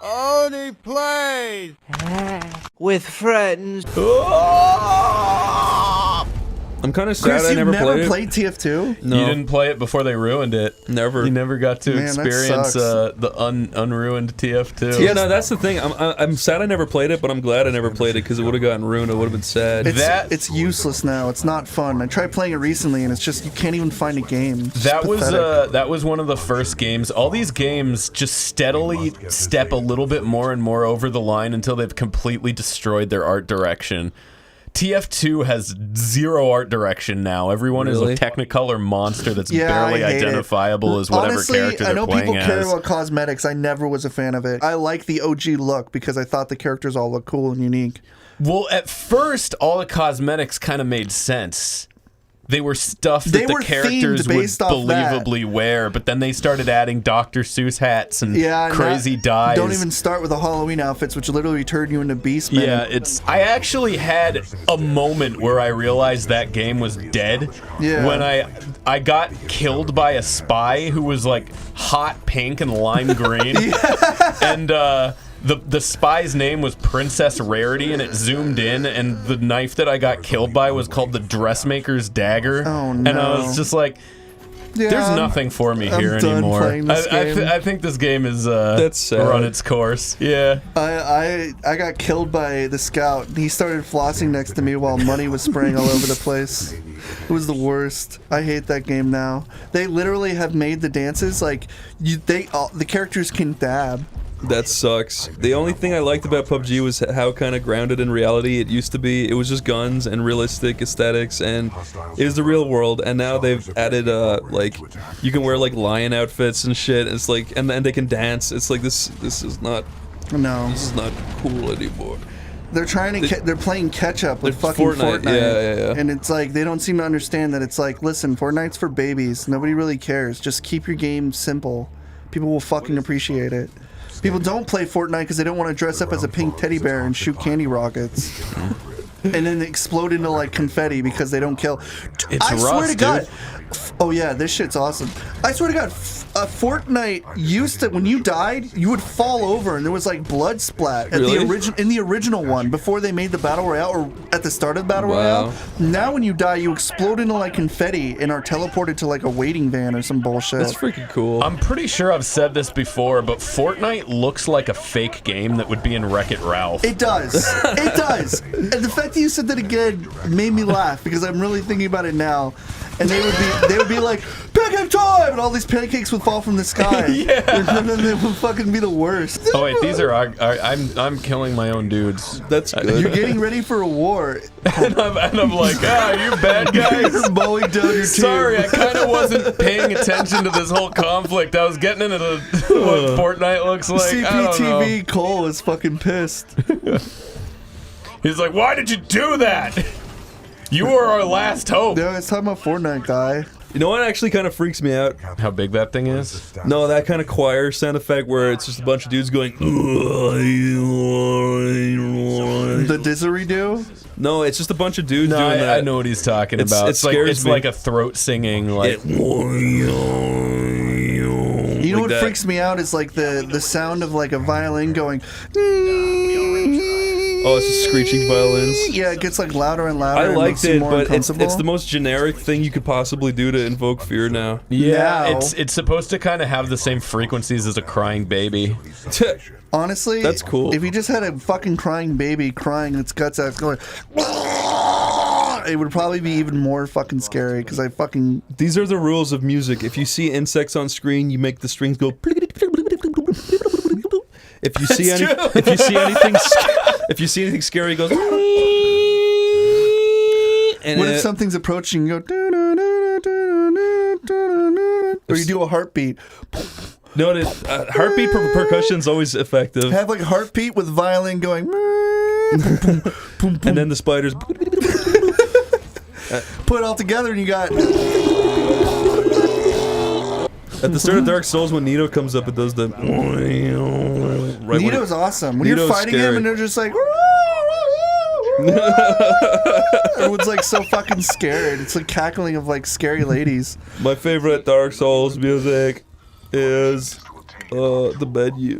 OneyPlays with friends. I'm kind of sad Chris, I never played TF2? No. You didn't play it before they ruined it. Never. You never got to experience the unruined TF2. Yeah, no, that's the thing. I'm sad I never played it, but I'm glad I never played it because it would have gotten ruined. It would have been sad. It's useless now. It's not fun. I tried playing it recently, and it's just you can't even find a game. That was one of the first games. All these games just steadily step a little bit more and more over the line until they've completely destroyed their art direction. TF2 has zero art direction now. Everyone is a Technicolor monster that's barely identifiable as whatever character they're playing as. I know people care about cosmetics. I never was a fan of it. I like the OG look because I thought the characters all look cool and unique. Well, at first, all the cosmetics kind of made sense. They were stuff that the characters would believably wear, but then they started adding Dr. Seuss hats and crazy dyes. Don't even start with the Halloween outfits, which literally turn you into Beastmen. Yeah, I actually had a moment where I realized that game was dead. Yeah. When I got killed by a spy who was like hot pink and lime green. And the spy's name was Princess Rarity, and it zoomed in, and the knife that I got killed by was called the Dressmaker's Dagger. Oh, no. And I was just like, there's nothing for me here anymore. I think this game is run its course. Yeah. I got killed by the scout. He started flossing next to me while money was spraying all over the place. It was the worst. I hate that game now. They literally have made the dances like the characters can dab. That sucks. The only thing I liked about PUBG was how kind of grounded in reality it used to be. It was just guns and realistic aesthetics, and it was the real world. And now they've added like you can wear like lion outfits and shit. It's like and then they can dance. It's like this is not cool anymore. They're trying to they're playing catch up with fucking Fortnite. Yeah. And it's like they don't seem to understand that it's like, listen, Fortnite's for babies. Nobody really cares. Just keep your game simple. People will fucking appreciate it. People don't play Fortnite because they don't want to dress up as a pink teddy bear and shoot candy rockets. And then explode into like confetti because they don't kill. I swear to God. Oh yeah, this shit's awesome. I swear to God, Fortnite used to, when you died, you would fall over and there was like blood splat at in the original one before they made the battle royale, or at the start of the battle royale. Now when you die, you explode into like confetti and are teleported to like a waiting van or some bullshit. That's freaking cool. I'm pretty sure I've said this before, but Fortnite looks like a fake game that would be in Wreck-It Ralph. It does. It does. And the fact that you said that again made me laugh because I'm really thinking about it now. And they would be like, pancake time! And all these pancakes would fall from the sky. And then they would fucking be the worst. Oh wait, these are I'm killing my own dudes. That's good. You're getting ready for a war. and I'm like, you bad guys. You're mowing down your team. Sorry, I kind of wasn't paying attention to this whole conflict. I was getting into what Fortnite looks like. CPTV Cole is fucking pissed. He's like, why did you do that? You were our last hope. No, it's talking about Fortnite, guy. You know what actually kind of freaks me out? How big that thing is? No, that kind of choir sound effect where it's just a bunch of dudes going. The didgeridoo? No, it's just a bunch of dudes doing that. I know what he's talking about. It's like a throat singing, like. You know what freaks me out is like the sound of like a violin going. Oh, it's just screeching violins. Yeah, it gets like louder and louder. I liked it, but it's the the most generic thing you could possibly do to invoke fear now. Yeah, it's supposed to kind of have the same frequencies as a crying baby. Honestly, that's cool. If you just had a fucking crying baby crying its guts out, going, it would probably be even more fucking scary. Because I fucking. These are the rules of music. If you see insects on screen, you make the strings go. If you see anything scary, it goes. And what if something's approaching? You go. Or you do a heartbeat. No, heartbeat percussion's always effective. Have like a heartbeat with violin going. And then the spiders. Put it all together, and you got. At the start of Dark Souls, when Nito comes up, it does the. Nito's awesome. When you're fighting him, and they're just like. Everyone's like so fucking scared. It's like cackling of like scary ladies. My favorite Dark Souls music is the menu.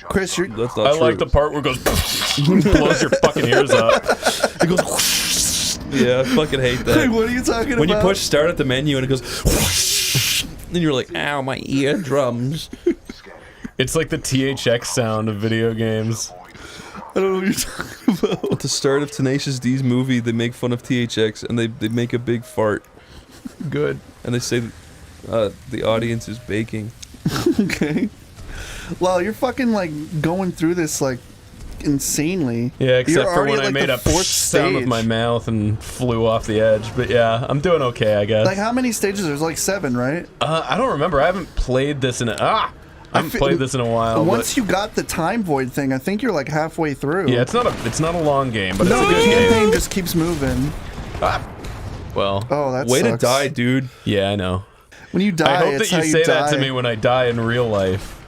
Chris, you're... That's not I true. like the part where it goes blows your fucking ears up. It goes... Yeah, I fucking hate that. Wait, what are you talking When you about? push start at the menu and it goes, then you're like, ow, my eardrums. It's like the THX sound of video games. I don't know what you're talking about. At the start of Tenacious D's movie, they make fun of THX and they make a big fart. Good. And they say the audience is baking. Okay. Well, you're fucking like going through this like insanely. Yeah, except You're for already when at, I like, made the a fourth sound with stage. my mouth and flew off the edge. But yeah, I'm doing okay, I guess. Like how many stages? There's like 7, right? I don't remember. I haven't played this in a played this in a while. Once but you got the time void thing, I think you're like halfway through. yeah, it's not a long game, but No, it's a the good game. campaign just keeps moving. Well, Oh, that Way to sucks. die, dude. yeah, I know. When you die, I hope it's that how you say that die. to me when I die in real life.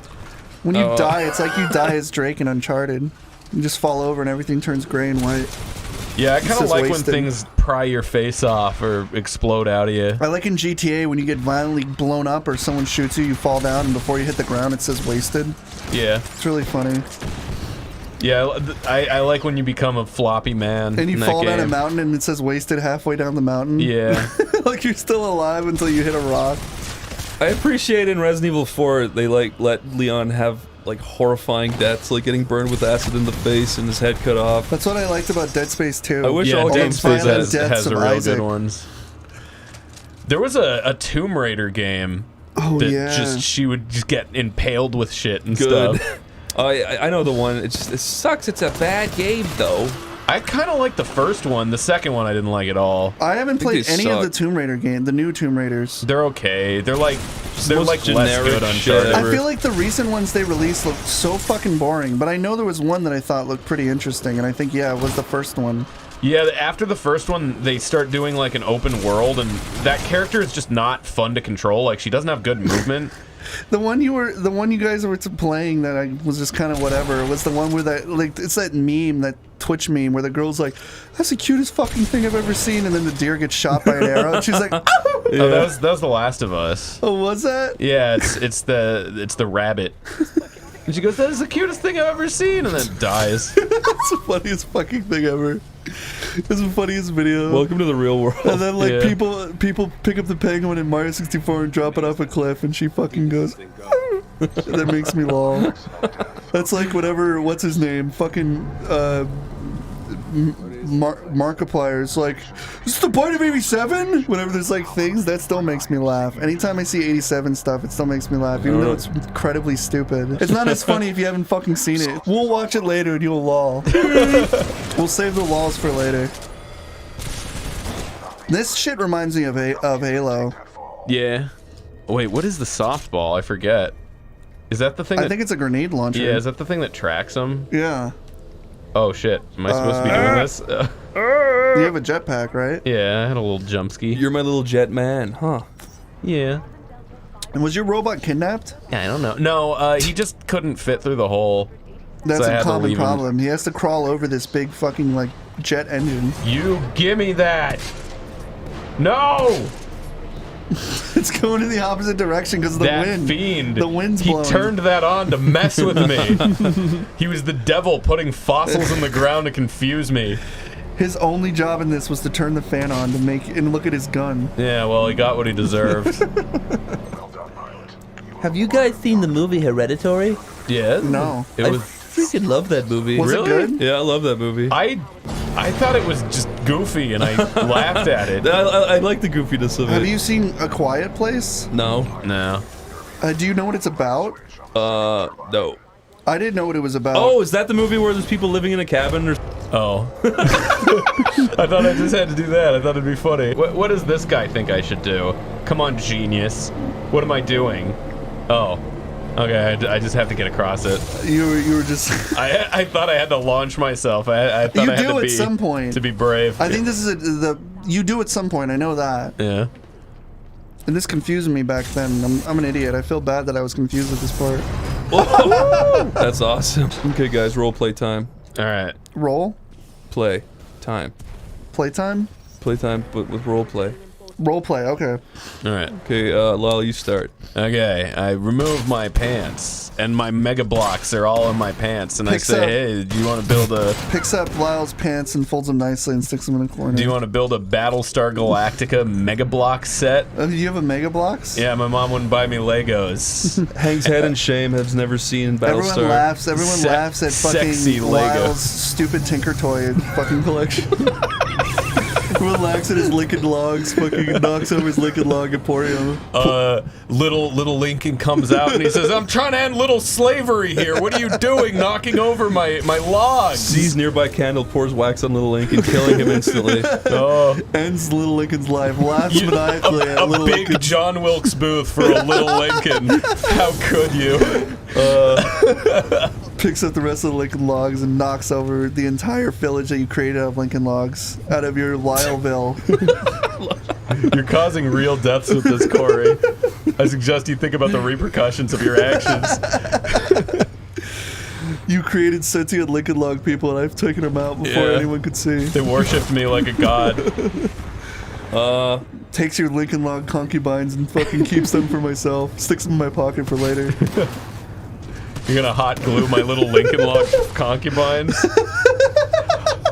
When you die, it's like you die as Drake in Uncharted. You just fall over and everything turns gray and white. Yeah, I kind of says like when wasted. things pry your face off or explode out of you. I like in GTA when you get violently blown up or someone shoots you, you fall down, and before you hit the ground, it says wasted. Yeah, It's really funny. yeah. I like when you become a floppy man. And you in that fall down a game. mountain and it says wasted halfway down the mountain. Yeah. Like you're still alive until you hit a rock. I appreciate in Resident Evil 4 they like let Leon have like horrifying deaths, like getting burned with acid in the face and his head cut off. That's what I liked about Dead Space 2. I wish Yeah, all Dead games Space did that. has of a real Isaac. good ones. There was a Tomb Raider game Oh, that yeah. she would just get impaled with shit and Good. stuff. I know the one. It sucks. It's a bad game though. I kind of like the first one. The second one I didn't like at all. I haven't think played they any of the suck. Tomb Raider game, the new Tomb Raiders. They're okay. They're like most less generic good shit Uncharted. ever. I feel like the recent ones they released looked so fucking boring, but I know there was one that I thought looked pretty interesting, and I think, yeah, it was the first one. Yeah, after the first one, they start doing like an open world, and that character is just not fun to control. Like she doesn't have good movement. The one you guys were playing that I was just kind of whatever was the one where that like it's that meme, that Twitch meme where the girl's like, "That's the cutest fucking thing I've ever seen," and then the deer gets shot by an arrow, and she's like, "Oh, Oh, that was The Last of Us. was that?" Yeah, it's the rabbit. And she goes, "That is the cutest thing I've ever seen," and then dies. That's the funniest fucking thing ever. It's the funniest video. Welcome to the real world. And then like Yeah. people pick up the penguin in Mario 64 and drop it off a cliff, and she fucking goes. That makes me lol. That's like whatever. What's his name? Fucking Markiplier's like, "Is this the point of 87?" Whenever there's like things, that still makes me laugh. Anytime I see 87 stuff, it still makes me laugh, even though it's incredibly stupid. It's not as funny if you haven't fucking seen it. We'll watch it later and you'll lol. We'll save the lols for later. This shit reminds me of Halo. Yeah. Wait, what is the softball? I forget. Is that the thing? I think it's a grenade launcher. Yeah, is that the thing that tracks them? Yeah. Oh shit! Am I supposed to be doing this? You have a jetpack, right? Yeah, I had a little jump ski. You're my little jet man, huh? Yeah. And was your robot kidnapped? I don't know. No, he just couldn't fit through the hole. That's So I had a to common leave him. problem. He has to crawl over this big fucking like jet engine. You gimme that! No! It's going in the opposite direction because of the That wind. fiend. The wind's He blowing. turned that on to mess with me. He was the devil putting fossils in the ground to confuse me. His only job in this was to turn the fan on to make and look at his gun. Yeah, well, he got what he deserved. Have you guys seen the movie Hereditary? Yeah? No. It I was. freaking love that movie. Was Really? it good? Yeah, I love that movie. I thought it was just goofy and I laughed at it. I like the goofiness of it. Have you seen A Quiet Place? No. No. Do you know what it's about? No. I didn't know what it was about. Oh, is that the movie where there's people living in a cabin or? Oh. I thought I just had to do that. I thought it'd be funny. What does this guy think I should do? Come on, genius. What am I doing? Oh. Okay, I just have to get across it. You were just. I thought I had to launch myself. I thought You I had do to at be, some point. to be brave. I think this is you do at some point. I know that. Yeah. And this confused me back then. I'm an idiot. I feel bad that I was confused with this part. That's awesome. Okay, guys, role play time. All right. Roll? Play time. Playtime? Playtime, but with role play. Role play. Okay. All right. Okay, Lal, you start. Okay, I remove my pants, and my mega blocks are all in my pants, and Picks I say, up- hey, do you want to build a... Picks up Lyle's pants and folds them nicely and sticks them in a corner. Do you want to build a Battlestar Galactica Mega Block set? Do you have a Mega Blocks? Yeah, my mom wouldn't buy me Legos. Hank's head in shame has never seen Everyone Battlestar. laughs. Everyone laughs at sexy fucking Lego. Lyle's stupid Tinker Toy fucking collection. Everyone laughs at his Lincoln Logs. Fucking knocks over his Lincoln Log Emporium. Little Lincoln comes out and he says, I'm trying to end little slavery here. What are you doing, knocking over my logs? Sees nearby candle, pours wax on Little Lincoln, killing him instantly. Oh, Ends Little Lincoln's life. Laughs maniacally at a Little big Lincoln. John Wilkes Booth for a little Lincoln. How could you? Picks up the rest of the Lincoln Logs and knocks over the entire village that you created out of Lincoln Logs. Out of your Lyleville. You're causing real deaths with this, Corey. I suggest you think about the repercussions of your actions. You created sentient Lincoln Log people and I've taken them out before Yeah. anyone could see. They worshipped me like a god. Takes your Lincoln Log concubines and fucking keeps them for myself. Sticks them in my pocket for later. You're gonna hot glue my little Lincoln Log concubines?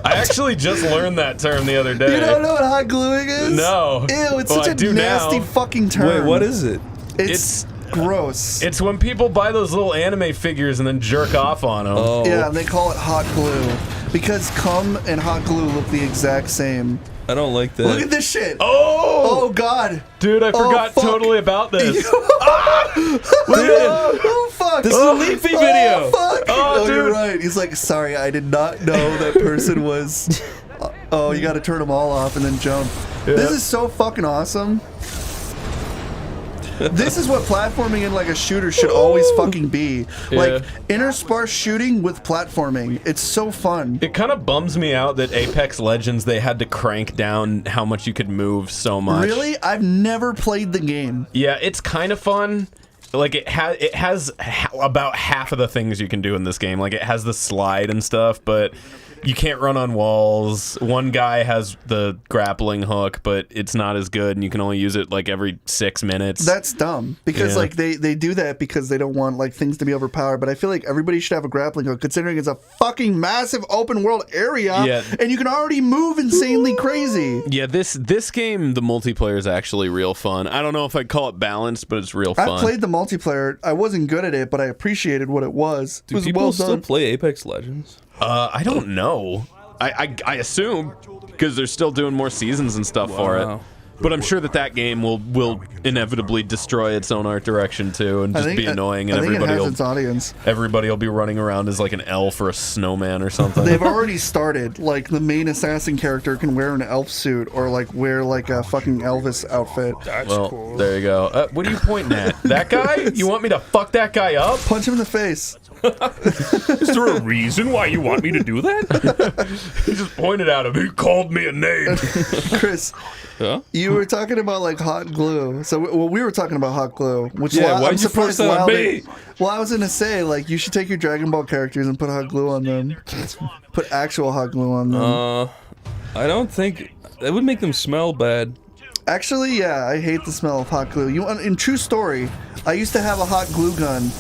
I actually just learned that term the other day. You don't know what hot gluing is? No. Ew, it's Well, I such a do nasty now. fucking term. Wait, what is it? It's gross. It's when people buy those little anime figures and then jerk off on them. Oh. Yeah, and they call it hot glue. Because cum and hot glue look the exact same. I don't like that. Look at this shit! Oh! Oh, God! Dude, I forgot fuck. totally about this. Oh, fuck! This is a Leafy video. Oh, fuck! Oh, You're dude. right. He's like, sorry, I did not know that person was... Oh, you gotta turn them all off and then jump. This is so fucking awesome. This is what platforming in like a shooter should always fucking be. Like intersparse shooting with platforming. It's so fun. It kind of bums me out that Apex Legends, they had to crank down how much you could move so much. Really? I've never played the game. Yeah, it's kind of fun. Like it has about half of the things you can do in this game. Like it has the slide and stuff, but you can't run on walls. One guy has the grappling hook, but it's not as good, and you can only use it like every 6 minutes. That's dumb because Yeah. like they do that because they don't want like things to be overpowered. But I feel like everybody should have a grappling hook, considering it's a fucking massive open world area, Yeah. and you can already move insanely crazy. Yeah, this game, the multiplayer is actually real fun. I don't know if I'd call it balanced, but it's real fun. I played the multiplayer. I wasn't good at it, but I appreciated what it was. It Do was people well still done. play Apex Legends? I don't know. I assume because they're still doing more seasons and stuff for it. Wow. But I'm sure that game will inevitably destroy its own art direction too, and just be annoying, and I think it everybody has its audience. will be running around as like an elf or a snowman or something. They've already started. Like the main assassin character can wear an elf suit or like wear like a fucking Elvis outfit. Well, there you go. What are you pointing at? That guy? You want me to fuck that guy up? Punch him in the face. Is there a reason why you want me to do that? He just pointed at him. He called me a name. Chris, Huh? you were talking about like hot glue. So well, we were talking about hot glue, which Yeah, I'm why'd you surprised force that on Lyle me? didn't- Well, I was gonna say like you should take your Dragon Ball characters and put hot glue on them. Put actual hot glue on them. I don't think that would make them smell bad. Actually, yeah, I hate the smell of hot glue. In true story, I used to have a hot glue gun,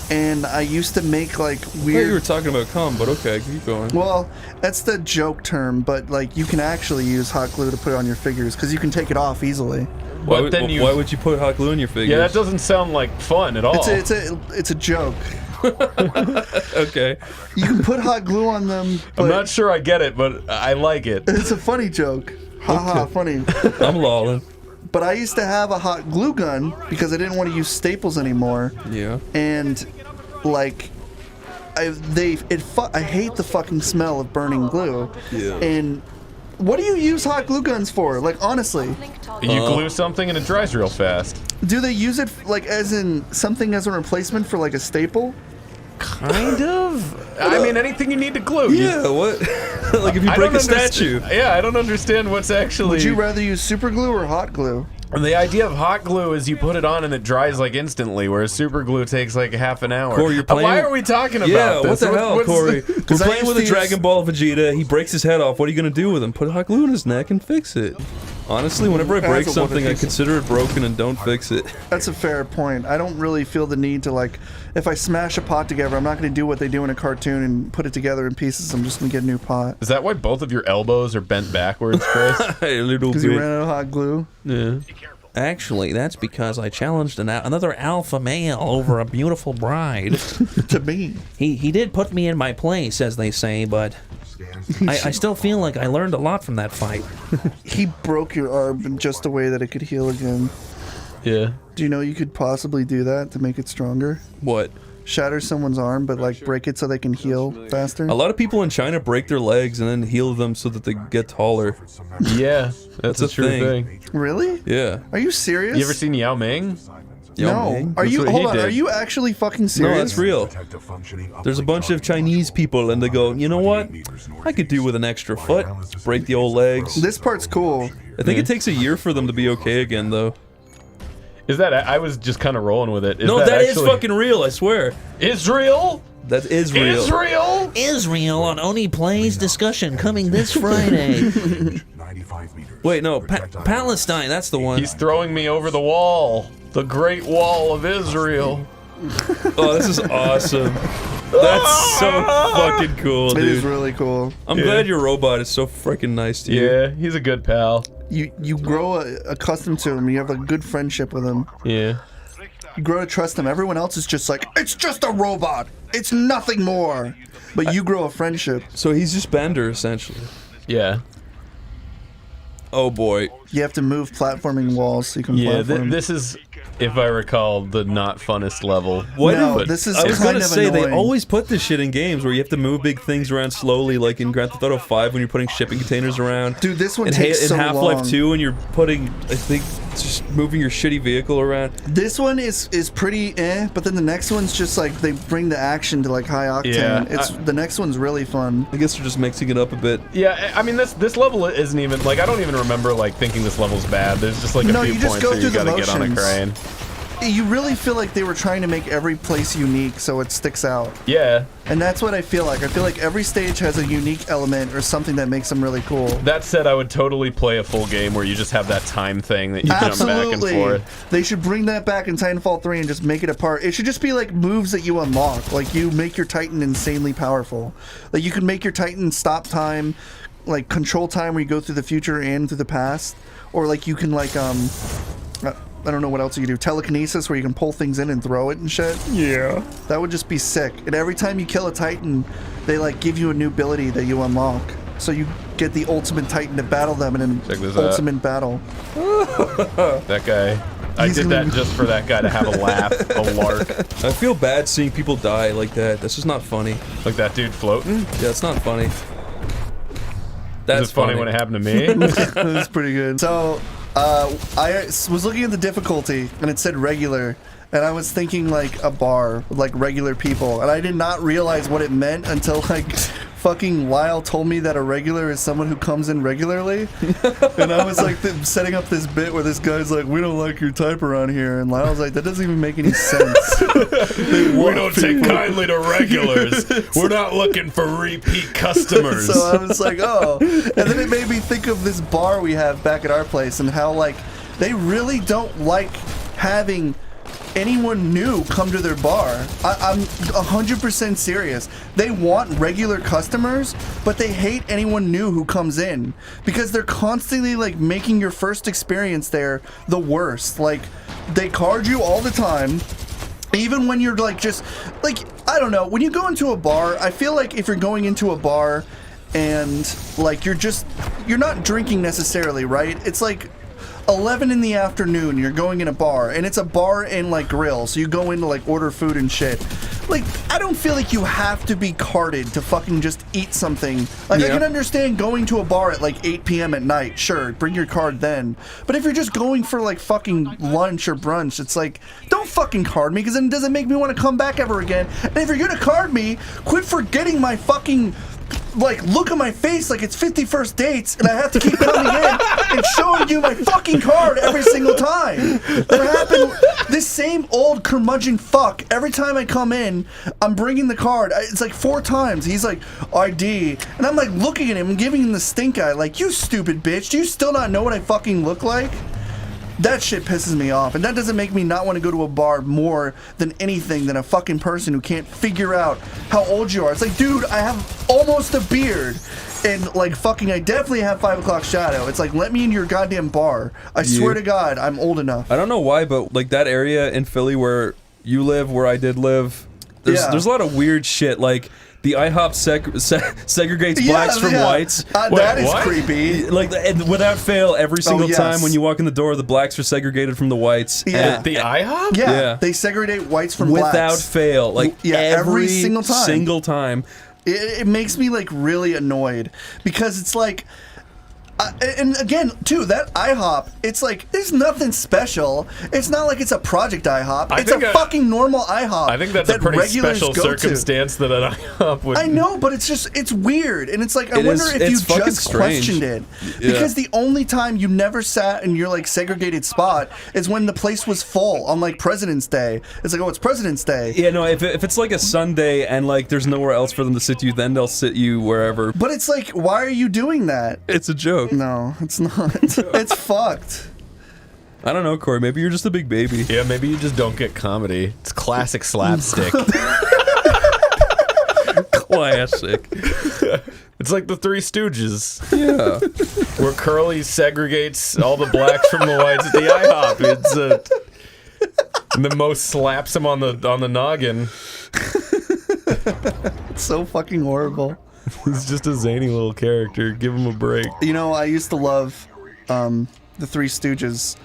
and I used to make like I thought weird. you were talking about cum, but okay, keep going. Well, that's the joke term, but like you can actually use hot glue to put on your figures because you can take it off easily. Why But then would, you- why would you put hot glue in your figures? Yeah, that doesn't sound like fun at all. It's a joke. Okay. You can put hot glue on them, but I'm not sure I get it, but I like it. it's a funny joke. Haha, funny. I'm lolling. But I used to have a hot glue gun because I didn't want to use staples anymore. Yeah. And like I hate the fucking smell of burning glue. Yeah. And what do you use hot glue guns for? Like honestly, You glue something and it dries real fast. do they use it like as in something as a replacement for like a staple? Kind of. I mean, anything you need to glue. Yeah, what? Like if you I break don't a statue. Yeah, I don't understand what's actually. Would you rather use super glue or hot glue? And the idea of hot glue is you put it on and it dries like instantly, whereas super glue takes like half an hour. Corey, you're playing- Why are we talking about Yeah, this? what the hell, What's- Corey? We're 'Cause I playing used with to a use- Dragon Ball Vegeta. He breaks his head off. What are you gonna do with him? Put hot glue in his neck and fix it. Honestly, whenever I break That's a something, I piece. consider it broken and don't fix it. That's a fair point. I don't really feel the need to, like, if I smash a pot together, I'm not going to do what they do in a cartoon and put it together in pieces. I'm just going to get a new pot. Is that why both of your elbows are bent backwards, Chris? A little Because bit. you ran out of hot glue? Yeah. Actually, that's because I challenged another alpha male over a beautiful bride. To me. He did put me in my place, as they say, but I still feel like I learned a lot from that fight. He broke your arm in just a way that it could heal again. Yeah. Do you know you could possibly do that to make it stronger? What? Shatter someone's arm, but like break it so they can heal faster? A lot of people in China break their legs and then heal them so that they get taller. Yeah, that's a a true thing. Really? Yeah. Are you serious? You ever seen Yao Ming? Yao No. Ming? Are That's you? what he Hold on. did. Are you actually fucking No, serious? that's real. There's a bunch of Chinese people and they go, you know what? I could do with an extra foot. Break the old legs. This part's cool. I think it takes a year for them to be okay again, though. Is that? I was just kind of rolling with it. No, that is actually fucking real, I swear. Israel. That is real. Israel. Israel on OneyPlays discussion coming this Friday. Wait, no, Palestine, that's the one. He's throwing me over the wall. The Great Wall of Israel. Oh, this is awesome. That's so fucking cool, It is dude. really cool. I'm glad your robot is so freaking nice to you. Yeah, he's a good pal. You grow accustomed to him. You have a good friendship with him. Yeah. You grow to trust him. Everyone else is just like, it's just a robot. It's nothing more. But you grow a friendship. So he's just Bender, essentially. Yeah. Oh boy. You have to move platforming walls so you can Yeah, platform. this is, if I recall, the not funnest level. Why No, did- this is I was kind gonna of say annoying. they always put this shit in games where you have to move big things around slowly, like in Grand Theft Auto 5 when you're putting shipping containers around. Dude, this one in takes so Half-Life long. 2 when you're putting, I think, just moving your shitty vehicle around. This one is pretty but then the next one's just like they bring the action to like high octane. Yeah, The next one's really fun. I guess they're just mixing it up a bit. Yeah, I mean this level isn't even like I don't even remember like thinking this level's bad. There's just like a No, few you just points go where you through the gotta get on a motions. crane. You really feel like they were trying to make every place unique so it sticks out. Yeah. And that's what I feel like. I feel like every stage has a unique element or something that makes them really cool. That said, I would totally play a full game where you just have that time thing that you jump back and Absolutely. forth. They should bring that back in Titanfall 3 and just make it a part. It should just be like moves that you unlock. Like you make your Titan insanely powerful. Like you can make your Titan stop time, like control time where you go through the future and through the past. Or like you can like I don't know what else you can do. Telekinesis where you can pull things in and throw it and shit. Yeah. That would just be sick. And every time you kill a Titan, they like give you a new ability that you unlock. So you get the ultimate Titan to battle them in an Check this out. ultimate battle. That guy. I He's did gonna that just for that guy to have a laugh, a lark. I feel bad seeing people die like that. That's just not funny. Like that dude floating. Yeah, it's not funny. That's It's funny when it happened to me. That's pretty good. So, I was looking at the difficulty, and it said regular, and I was thinking like a bar with like regular people, and I did not realize what it meant until like fucking Lyle told me that a regular is someone who comes in regularly, and I was like setting up this bit where this guy's like, we don't like your type around here, and Lyle's like, that doesn't even make any sense. We don't take kindly to regulars. We're not looking for repeat customers. So I was like, oh. And then it made me think of this bar we have back at our place and how, like, they really don't like having anyone new come to their bar. I'm 100% serious. They want regular customers, but they hate anyone new who comes in because they're constantly, like, making your first experience there the worst. Like, they card you all the time. Even when you're like just like I don't know, when you go into a bar, I feel like if you're going into a bar and like you're not drinking necessarily, right? It's like 11 in the afternoon, you're going in a bar, and it's a bar and like grill, so you go in to like order food and shit. Like, I don't feel like you have to be carded to fucking just eat something. Like, I can understand going to a bar at like 8 p.m. at night, sure, bring your card then. But if you're just going for like fucking lunch or brunch, it's like, don't fucking card me, because then it doesn't make me want to come back ever again. And if you're gonna card me, quit forgetting my fucking like look at my face like it's 51st dates, and I have to keep coming in and showing you my fucking card every single time. That happened. This same old curmudgeon fuck. Every time I come in, I'm bringing the card. It's like 4 times. He's like ID, and I'm like looking at him and giving him the stink eye, like, you stupid bitch. Do you still not know what I fucking look like? That shit pisses me off, and that doesn't make me not want to go to a bar more than anything than a fucking person who can't figure out how old you are. It's like, dude, I have almost a beard, and like fucking I definitely have 5 o'clock shadow. It's like, let me in your goddamn bar. I swear to God, I'm old enough. I don't know why, but like that area in Philly where you live, where I did live, there's a lot of weird shit, like the IHOP segregates blacks from whites. That is creepy. Like, and without fail, every single time when you walk in the door, the blacks are segregated from the whites. Yeah. The IHOP? Yeah. They segregate whites from blacks. Without fail. Like, every single time. It makes me, like, really annoyed. Because it's like... and again, too, that IHOP, it's like, there's nothing special. It's not like it's a project IHOP. It's a fucking normal IHOP. I think that's a pretty special circumstance that an IHOP would... I know, but it's just, it's weird. And it's like, I wonder if you just questioned it. Because the only time you never sat in your, like, segregated spot is when the place was full on, like, President's Day. It's like, oh, it's President's Day. Yeah, no, if it's like a Sunday and, like, there's nowhere else for them to sit you, then they'll sit you wherever. But it's like, why are you doing that? It's a joke. No, it's not. It's fucked. I don't know, Corey. Maybe you're just a big baby. Yeah, maybe you just don't get comedy. It's classic slapstick. Classic. It's like the Three Stooges. Yeah. Where Curly segregates all the blacks from the whites at the IHOP. And the most slaps him on the noggin. It's so fucking horrible. He's just a zany little character. Give him a break. You know, I used to love the Three Stooges.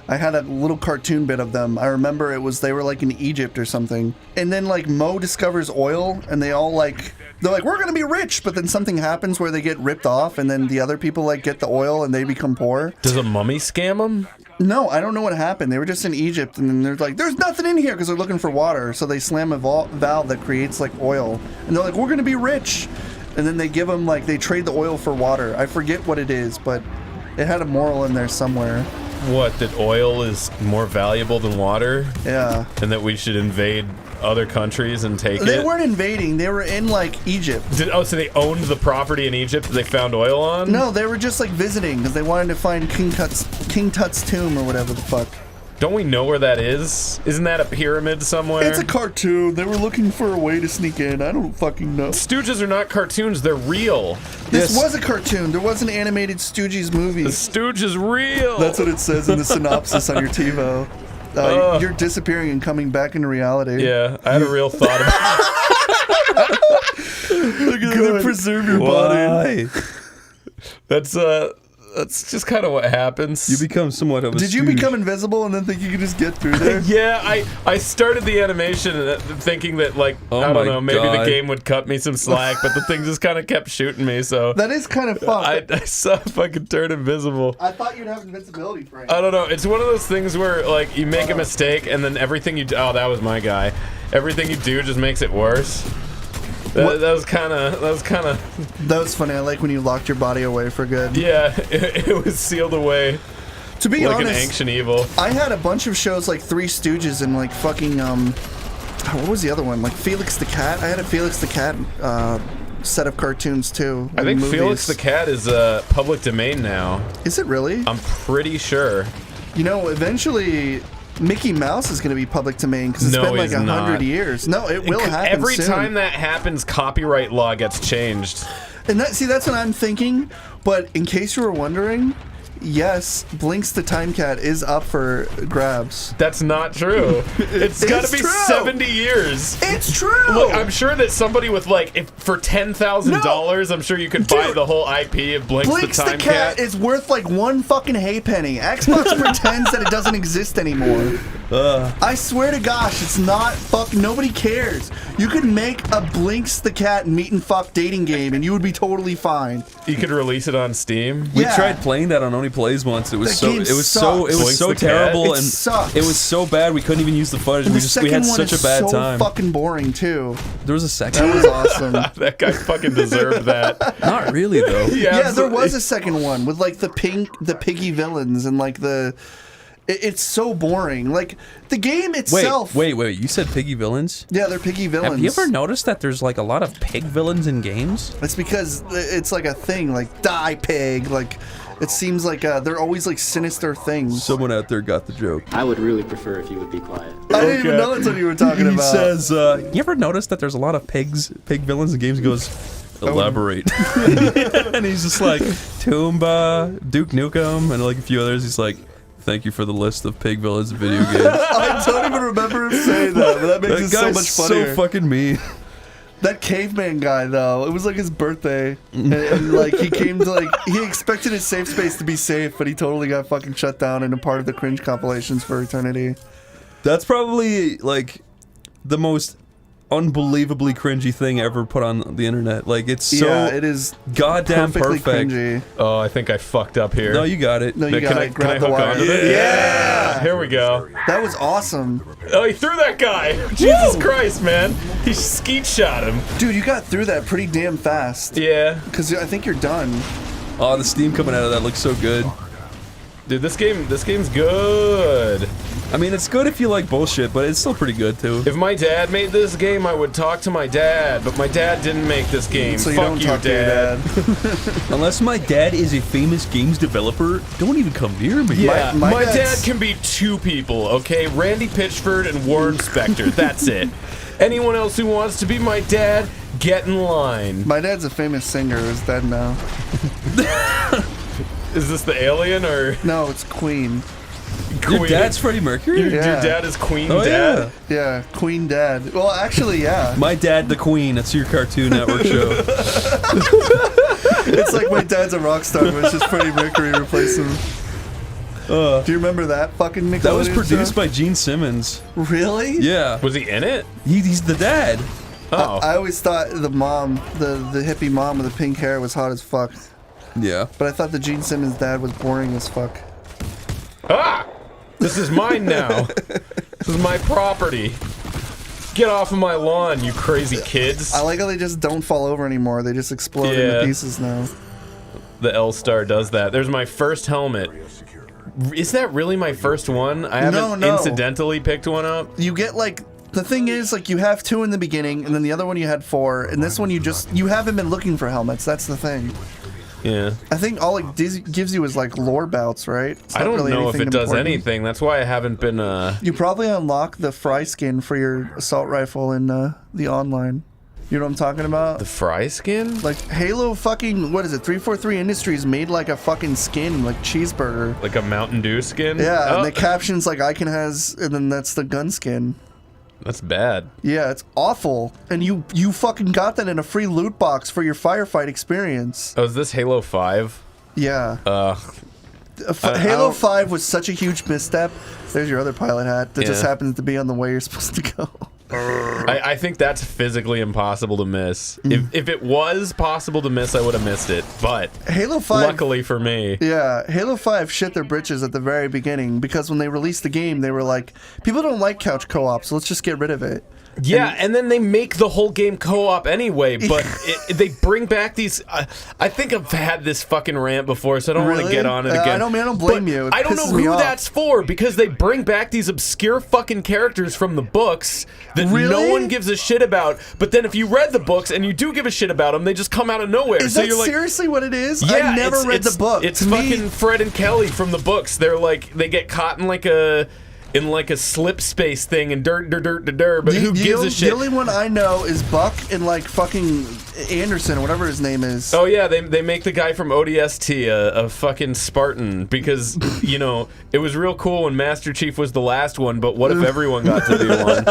I had a little cartoon bit of them. I remember they were like in Egypt or something. And then like Mo discovers oil, and they're like, we're gonna be rich, but then something happens where they get ripped off, and then the other people like get the oil and they become poor. Does a mummy scam them? No, I don't know what happened. They were just in Egypt, and then they're like, there's nothing in here because they're looking for water. So they slam a valve that creates like oil, and they're like, we're gonna be rich. And then they give them, like, they trade the oil for water. I forget what it is, but it had a moral in there somewhere. What, that oil is more valuable than water? Yeah. And that we should invade other countries and take it? They weren't invading. They were in, like, Egypt. So they owned the property in Egypt that they found oil on? No, they were just, like, visiting because they wanted to find King Tut's tomb or whatever the fuck. Don't we know where that is? Isn't that a pyramid somewhere? It's a cartoon. They were looking for a way to sneak in. I don't fucking know. Stooges are not cartoons. They're real. This was a cartoon. There was an animated Stooges movie. The Stooge is real. That's what it says in the synopsis on your TiVo. You're disappearing and coming back into reality. Yeah, I had a real thought about it. They're gonna preserve your body. That's just kind of what happens. You become somewhat of a Did you stooge. become invisible and then think you could just get through there? Yeah, I started the animation thinking that, like, I don't know, maybe the game would cut me some slack, but the thing just kind of kept shooting me, so... That is kind of fun. I saw if I could turn invisible. I thought you'd have invincibility, Frank. I don't know, it's one of those things where, like, you make a mistake, and then everything you do... Oh, that was my guy. Everything you do just makes it worse. That was kind of... That was funny. I like when you locked your body away for good. Yeah, it was sealed away. To be like honest, an ancient evil. I had a bunch of shows like Three Stooges and like fucking what was the other one? Like Felix the Cat. I had a Felix the Cat set of cartoons too. I think movies. Felix the Cat is public domain now. Is it really? I'm pretty sure. You know, eventually Mickey Mouse is going to be public domain because it's been like 100 years. No, it will happen Every soon. time that happens, copyright law gets changed. And that's what I'm thinking. But in case you were wondering, yes, Blinks the Time Cat is up for grabs. That's not true. It's got to be true. 70 years. It's true. Look, I'm sure that somebody with like, for $10,000, I'm sure you could buy the whole IP of Blinks the Time Cat. Is worth like one fucking hay penny. Xbox pretends that it doesn't exist anymore. I swear to gosh, it's not nobody cares. You could make a Blinks the Cat meet and fuck dating game and you would be totally fine. You could release it on Steam. We tried playing that on OneyPlays OneyPlays once. It was That so game it was sucks. so it was Boinks so the cat. terrible It and sucks. it was so bad we couldn't even use the footage. And We the just second we had one such is a bad so time. fucking boring too. There was a second. That was awesome. That guy fucking deserved that. Not really though. Yeah, there was a second one with like the piggy villains and like the. It's so boring. Like the game itself. Wait. You said piggy villains? Yeah, they're piggy villains. Have you ever noticed that there's like a lot of pig villains in games? It's because it's like a thing, like die pig. Like it seems like they're always like sinister things. Someone out there got the joke. I would really prefer if you would be quiet. I didn't even know that's what you were talking He about. says, You ever noticed that there's a lot of pig villains in games? He goes, elaborate. And he's just like, Toomba, Duke Nukem, and like a few others. He's like, thank you for the list of pig villains in video games. I don't even remember him saying that, but that makes it so guy's much funnier. so fucking mean. That caveman guy, though, it was like his birthday, and like he came to like he expected his safe space to be safe, but he totally got fucking shut down and a part of the cringe compilations for eternity. That's probably like the most unbelievably cringy thing ever put on the internet. Like it's so Yeah, it is goddamn perfectly perfect. cringy. Oh, I think I fucked up here. No, you got it. No, you Can got I it. Grab the hook wire. onto this? Yeah, Here we go. that was awesome, Oh, he threw that guy. Jesus Christ, man. He skeet shot him. dude. You got through that pretty damn fast. Yeah. Because I think you're done. Oh, the steam coming out of that looks so good. Dude, this game's good. I mean, it's good if you like bullshit, but it's still pretty good too. If my dad made this game, I would talk to my dad, but my dad didn't make this game. So you Fuck don't you, talk to your dad. Unless my dad is a famous games developer, don't even come near me. Yeah, My my dad's- dad can be two people, okay? Randy Pitchford and Warren Spector. That's it. Anyone else who wants to be my dad, get in line. My dad's a famous singer who's dead now. Is this the alien or No, it's Queen. Your Queen? dad's Freddie Mercury? Your Yeah. dad is Queen Oh, Dad? yeah. Yeah, Queen Dad. Well, actually, yeah. My Dad the Queen. That's your Cartoon Network show. It's like my dad's a rock star, but it's just Freddie Mercury replaced him. Do you remember that fucking Nickelodeon That was produced show? by Gene Simmons. Really? Yeah. Was he in it? He's the dad. Oh. I always thought the mom, the hippie mom with the pink hair was hot as fuck. Yeah. But I thought the Gene Simmons dad was boring as fuck. Ah! This is mine now. This is my property. Get off of my lawn, you crazy kids. I like how they just don't fall over anymore. They just explode Yeah. into pieces now. The L-Star does that. There's my first helmet. Is that really my first one? I haven't No. incidentally picked one up. You get like, the thing is, like, you have 2 in the beginning, and then the other one you had 4, and this one you haven't been looking for helmets. That's the thing. Yeah. I think all it gives you is like lore bouts, right? It's I not don't really know if anything it does important. anything. That's why I haven't been, You probably unlock the Frye Skin for your assault rifle in the online. You know what I'm talking about? the Frye Skin? Like Halo fucking, what is it, 343 Industries made like a fucking skin, like cheeseburger. Like a Mountain Dew skin? Yeah, Oh, and the captions like Icon has, and then that's the gun skin. that's bad. Yeah, it's awful. And you fucking got that in a free loot box for your firefight experience. Oh, is this Halo 5? Yeah. Ugh. Halo don't- 5 was such a huge misstep. There's your other pilot hat that just Yeah. happens to be on the way you're supposed to go. I think that's physically impossible to miss. If it was possible to miss, I would have missed it. But Halo 5. luckily for me, Yeah, Halo 5 shit their britches at the very beginning because when they released the game, they were like, people don't like couch co-op, so let's just get rid of it. yeah, and then they make the whole game co-op anyway. But they bring back these. I think I've had this fucking rant before, so I don't want to Really? get on it again. I don't blame But you. It I don't know pisses me who off. that's for because they bring back these obscure fucking characters from the books that no Really? one gives a shit about. But then if you read the books and you do give a shit about them, they just come out of nowhere. Is so that you're like, seriously what it is? yeah, I never read the book. It's To me- fucking Fred and Kelly from the books. They're like they get caught in like a slip space thing and dirt. But who gives a shit? The only one I know is Buck and like fucking Anderson or whatever his name is. Oh yeah, they make the guy from ODST a fucking Spartan because you know it was real cool when Master Chief was the last one. But what if everyone got to be one?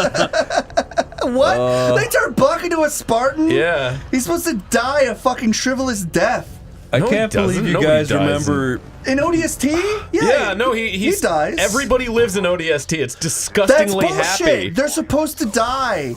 What? They turned Buck into a Spartan? Yeah. He's supposed to die a fucking frivolous death. I No, he can't believe doesn't. you Nobody guys dies. remember. In ODST? Yeah, no, he dies. Everybody lives in ODST. It's That's disgustingly bullshit. happy. They're supposed to die.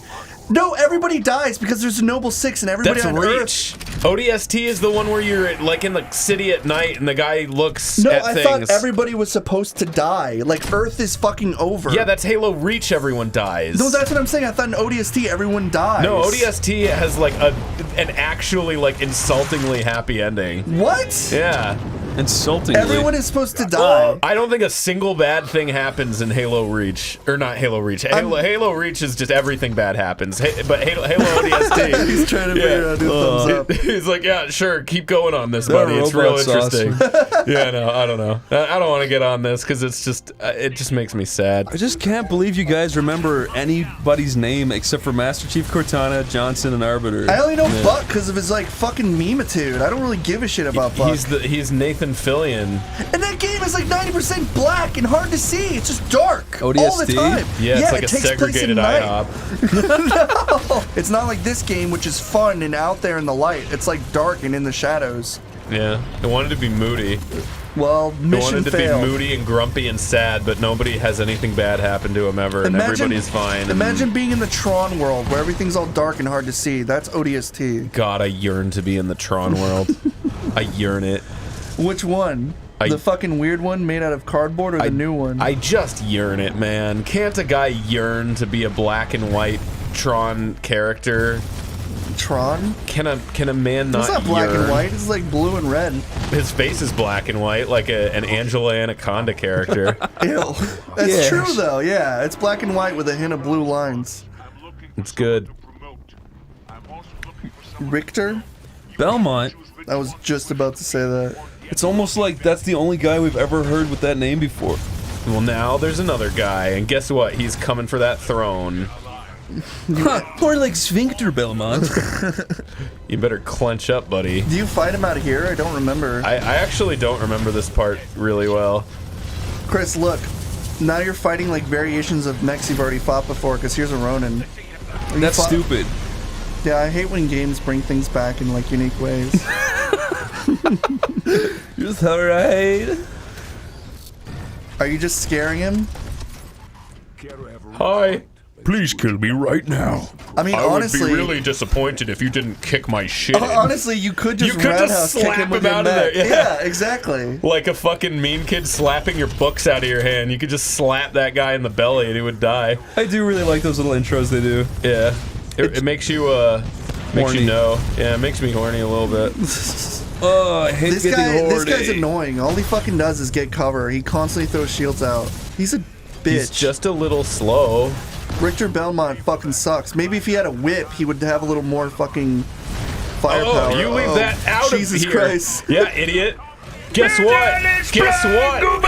No, everybody dies because there's a Noble 6 and everybody That's on Reach. Earth. ODST is the one where you're like in the city at night and the guy looks No, at I things. thought everybody was supposed to die. Like, Earth is fucking over. Yeah, that's Halo Reach. Everyone dies. No, that's what I'm saying. I thought in ODST everyone dies. No, ODST has like an actually like insultingly happy ending. What? Yeah. Insultingly. Everyone is supposed to die. I don't think a single bad thing happens in Halo Reach. Or not Halo Reach. Halo Reach is just everything bad happens. But Halo ODST. He's trying to figure out who thumbs up. He's like, yeah, sure, keep going on this, buddy. It's real robot's interesting. Yeah, no, I don't know. I don't want to get on this because it's just, it just makes me sad. I just can't believe you guys remember anybody's name except for Master Chief Cortana, Johnson, and Arbiter. I only know Buck because of his like fucking memitude. I don't really give a shit about Buck. He's Nathan Fillion. And that game is like 90% black and hard to see. It's just dark ODST? all the time. Yeah, it's like it a takes place segregated at night. IHOP. No, it's not like this game, which is fun and out there in the light. It's like dark and in the shadows. Yeah, I wanted to be moody. Well, I mission wanted to failed. be moody and grumpy and sad, but nobody has anything bad happen to him ever, and everybody's fine. Imagine being in the Tron world where everything's all dark and hard to see. That's ODST. God, I yearn to be in the Tron world. I yearn it. Which one? The fucking weird one made out of cardboard or the new one? I just yearn it, man. Can't a guy yearn to be a black and white Tron character? Tron? Can a man not It's not black yearn? and white. It's like blue and red. His face is black and white, like an Angela Anaconda character. Ew. That's true, though. Yeah, it's black and white with a hint of blue lines. It's good. Richter? Belmont. I was just about to say that. It's almost like that's the only guy we've ever heard with that name before. Well, now there's another guy, and guess what? He's coming for that throne. More like Sphincter Belmont. You better clench up, buddy. Do you fight him out here? I don't remember. I actually don't remember this part really well. Chris, look. Now you're fighting like variations of mechs you've already fought before, because here's a Ronin. That's stupid. Yeah, I hate when games bring things back in like unique ways. Just alright. Are you just scaring him? Hi. Please kill me right now. I mean, honestly, would be really disappointed if you didn't kick my shit in. Honestly, you could just roundhouse kick slap him with him your out of mech. there. Yeah, exactly. Like a fucking mean kid slapping your books out of your hand. You could just slap that guy in the belly and he would die. I do really like those little intros they do. Yeah. It makes you, makes you know. Yeah, it makes me horny a little bit. Oh, I hate getting horny. This guy's annoying. All he fucking does is get cover. He constantly throws shields out. He's a bitch. He's just a little slow. Richter Belmont fucking sucks. Maybe if he had a whip, he would have a little more fucking firepower. Oh, you leave that out Jesus of here. Christ. Yeah, idiot. Guess what? Guess what?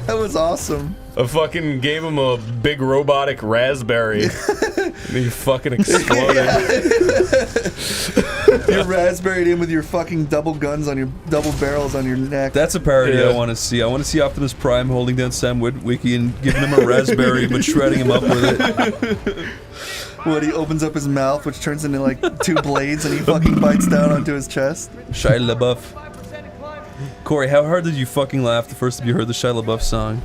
That was awesome. I fucking gave him a big robotic raspberry. And he fucking exploded. You raspberried in with your fucking double guns on your double barrels on your neck. That's a parody Yeah. I want to see. I want to see Optimus Prime holding down Sam Witwicky and giving him a raspberry but shredding him up with it. What, he opens up his mouth, which turns into like two blades, and he fucking bites down onto his chest. Shia LaBeouf. Corey, how hard did you fucking laugh the first time you heard the Shia LaBeouf song?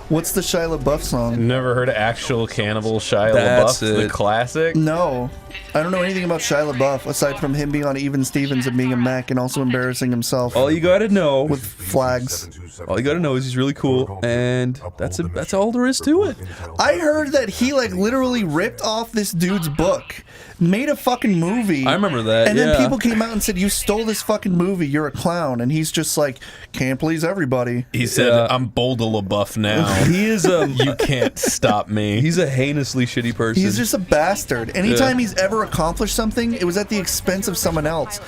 What's the Shia LaBeouf song? Never heard of Actual Cannibal Shia That's LaBeouf, the it. classic? No. I don't know anything about Shia LaBeouf, aside from him being on Even Stevens and being a mech and also embarrassing himself All you gotta know, with flags. all you gotta know is he's really cool, and that's all there is to it. I heard that he like literally ripped off this dude's book, made a fucking movie. I remember that, And then yeah. people came out and said, "You stole this fucking movie. You're a clown." And he's just like, "Can't please everybody." He said, Yeah. I'm Boulder LaBeouf now. He is You can't stop me. he's a heinously shitty person. He's just a bastard. Anytime he's ever accomplished something, it was at the expense of someone else.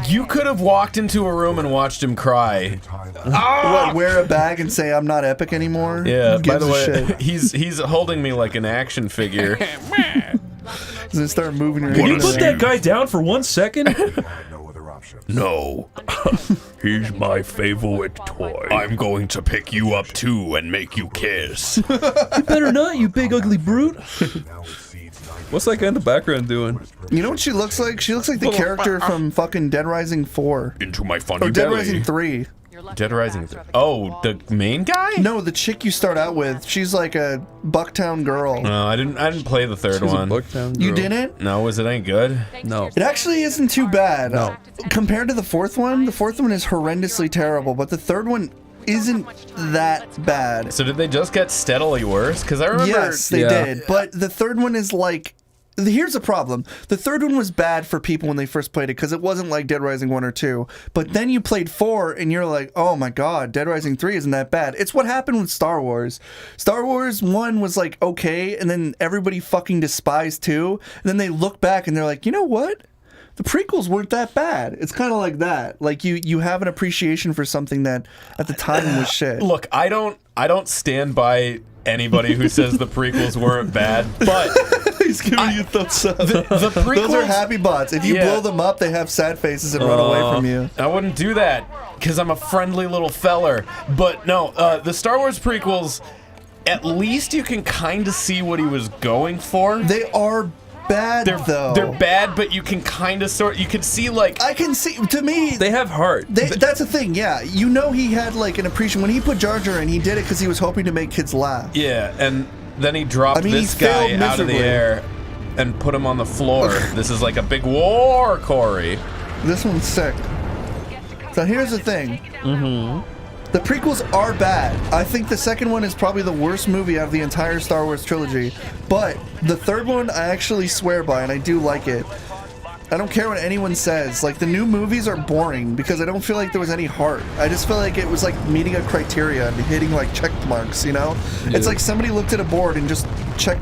You could have walked into a room and watched him cry. What, wear a bag and say, "I'm not epic anymore"? Yeah, Who by gives the a way, shit? he's holding me like an action figure. He's gonna start moving your Can you hand put around. that guy down for 1 second? No. He's my favorite toy. I'm going to pick you up too and make you kiss. You better not, you big ugly brute. What's that guy in the background doing? You know what she looks like? She looks like the character from fucking Dead Rising 4. Into my funny Or Dead belly. Rising 3. Dead Rising. Oh, the main guy? No, the chick you start out with. She's like a Bucktown girl. No, I didn't play the third one. You didn't? No, was it any good? No. It actually isn't too bad. No. Compared to the fourth one is horrendously terrible, but the third one isn't that bad. So did they just get steadily worse? Because I remember. Yes, they did. But the third one is like. Here's the problem. The third one was bad for people when they first played it because it wasn't like Dead Rising 1 or 2. But then you played 4 and you're like, oh my god, Dead Rising 3 isn't that bad. It's what happened with Star Wars. Star Wars 1 was like okay, and then everybody fucking despised 2. And then they look back and they're like, you know what? The prequels weren't that bad. It's kind of like that. Like you have an appreciation for something that at the time was shit. Look, I don't stand by anybody who says the prequels weren't bad, but He's giving you thumbs up. the prequels, Those are happy bots. If you blow them up, they have sad faces and run away from you. I wouldn't do that because I'm a friendly little feller. But no, the Star Wars prequels, at least you can kind of see what he was going for. They are bad, though. They're bad, but you can kind of you can see like I can see. To me, They have heart. that's the thing. Yeah, you know he had like an appreciation when he put Jar Jar in. He did it because he was hoping to make kids laugh. yeah, and then he dropped he this guy failed out of the miserably. air and put him on the floor. This is like a big war, Corey. This one's sick. So here's the thing. The prequels are bad. I think the second one is probably the worst movie out of the entire Star Wars trilogy. But the third one I actually swear by, and I do like it. I don't care what anyone says. Like, the new movies are boring because I don't feel like there was any heart. I just feel like it was like meeting a criteria and hitting like check marks, you know? It's like somebody looked at a board and just check,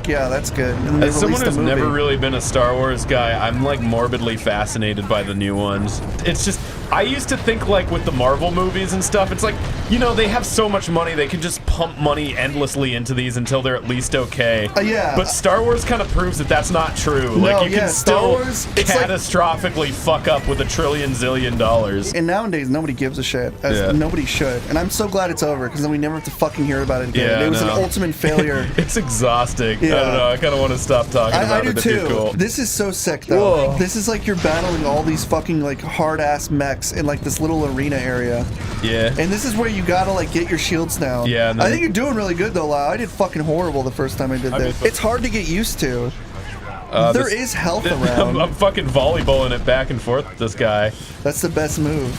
yeah, that's good. And then they As someone released who's the movie. never really been a Star Wars guy, I'm like morbidly fascinated by the new ones. It's just, I used to think like with the Marvel movies and stuff, it's like, you know, they have so much money, they can just pump money endlessly into these until they're at least okay. Yeah. But Star Wars kind of proves that that's not true. No, Like, you yeah, can Star still Wars, it's like- catastrophically fuck up with $1 trillion zillion. And nowadays, nobody gives a shit. Yeah. Nobody should. And I'm so glad it's over, because then we never have to fucking hear about it again. Yeah, It was no. an ultimate failure. It's exhausting. I Yeah. don't know, I kind of want to stop talking I about do it. It'd too. be cool. This is so sick, though. Whoa. This is like you're battling all these fucking, like, hard-ass mechs in, like, this little arena area. Yeah. And this is where you gotta, like, get your shields down. Yeah, and I then- think you're doing really good, though, Lau. I did fucking horrible the first time I did this. It's hard to get used to. There is health around. I'm fucking volleyballing it back and forth with this guy. That's the best move.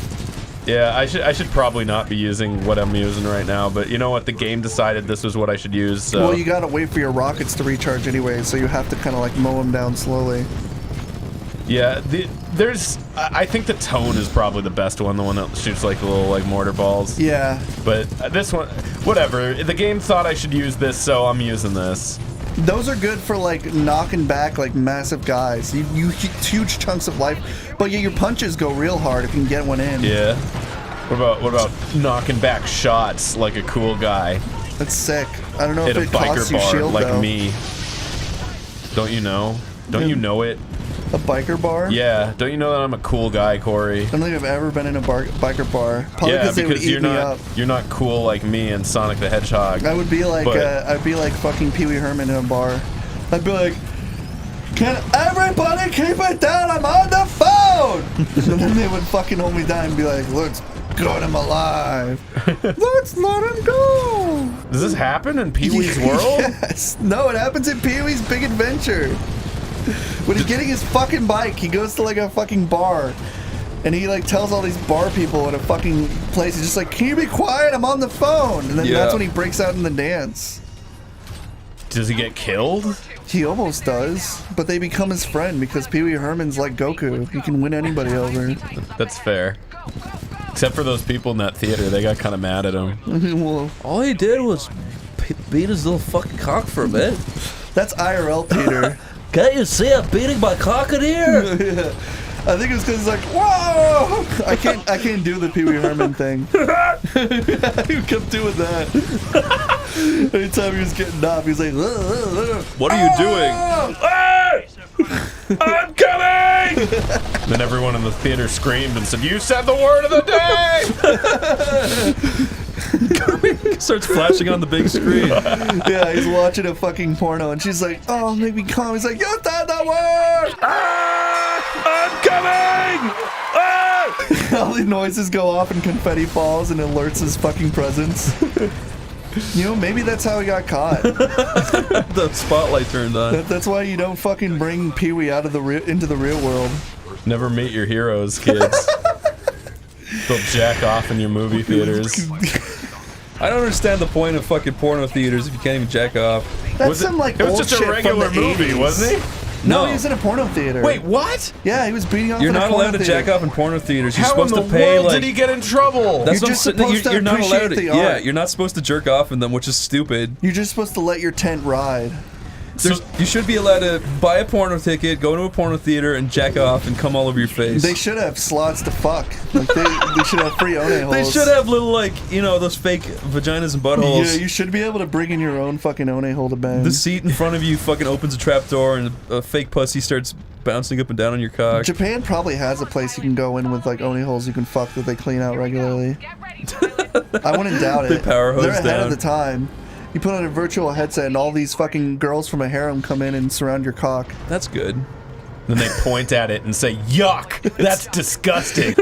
Yeah, I should probably not be using what I'm using right now, but you know what? The game decided this was what I should use, so... Well, you gotta wait for your rockets to recharge anyway, so you have to kind of, like, mow them down slowly. Yeah, I think the Tone is probably the best one, the one that shoots like little like mortar balls. Yeah. But this one, whatever. The game thought I should use this, so I'm using this. Those are good for like knocking back like massive guys. You huge chunks of life, but yeah, your punches go real hard if you can get one in. Yeah. What about knocking back shots like a cool guy? That's sick. I don't know Hit if a it costs biker you bar shield like though. me. Don't you know? Don't you know it? A biker bar? Yeah. Don't you know that I'm a cool guy, Corey? I don't think I've ever been in a biker bar. Probably Yeah, they would because eat you're me not up. you're not cool like me and Sonic the Hedgehog. I would be like But- I'd be like fucking Pee Wee Herman in a bar. I'd be like, can everybody keep it down? I'm on the phone. And then they would fucking hold me down and be like, let's gut him alive. Let's let him go. Does this happen in Pee Wee's World? Yes. No, it happens in Pee Wee's Big Adventure. When he's getting his fucking bike, he goes to like a fucking bar. And he like tells all these bar people at a fucking place, he's just like, can you be quiet? I'm on the phone. And then Yeah. that's when he breaks out in the dance. Does he get killed? He almost does, but they become his friend because Pee Wee Herman's like Goku. He can win anybody over. That's fair. Except for those people in that theater, they got kind of mad at him. Well, All he did was beat his little fucking cock for a bit. that's IRL Peter. Can't you see I'm beating my cock in here? Yeah. I think it's because he's like, whoa! I can't do the Pee Wee Herman thing. He kept doing that. Anytime he was getting up, he's like, What are you doing? Hey! I'm coming! Then everyone in the theater screamed and said, "You said the word of the day!" Starts flashing on the big screen. yeah, he's watching a fucking porno, and she's like, oh, make me calm. He's like, you said the word! I'm coming! Ah! all the noises go off and confetti falls and alerts his fucking presence. You know, maybe that's how he got caught. The spotlight turned on. That's why you don't fucking bring Pee-wee out of into the real world. Never meet your heroes, kids. They'll jack off in your movie theaters. I don't understand the point of fucking porno theaters if you can't even jack off. That's some like it was old just a shit regular from the movie, 80s. wasn't he? No, he was in a porno theater. Wait, what? Yeah, he was beating off You're in a not porno allowed to theater. jack off in porno theaters. You're How supposed in to the pay world like. did he get in trouble? That's You're what just I'm saying. supposed to You're not allowed appreciate to. the Yeah, art. you're not supposed to jerk off in them, which is stupid. You're just supposed to let your tent ride. You should be allowed to buy a porno ticket, go to a porno theater, and jack off and come all over your face. They should have slots to fuck. Like they should have free Oney holes. They should have little, like, you know, those fake vaginas and buttholes. Yeah, you should be able to bring in your own fucking Oney hole to bang. The seat in front of you fucking opens a trap door and a fake pussy starts bouncing up and down on your cock. Japan probably has a place you can go in with like Oney holes you can fuck that they clean out regularly. I wouldn't doubt it. They power hose They're ahead down. of the time. You put on a virtual headset and all these fucking girls from a harem come in and surround your cock. That's good. Then they point at it and say, "Yuck! That's disgusting."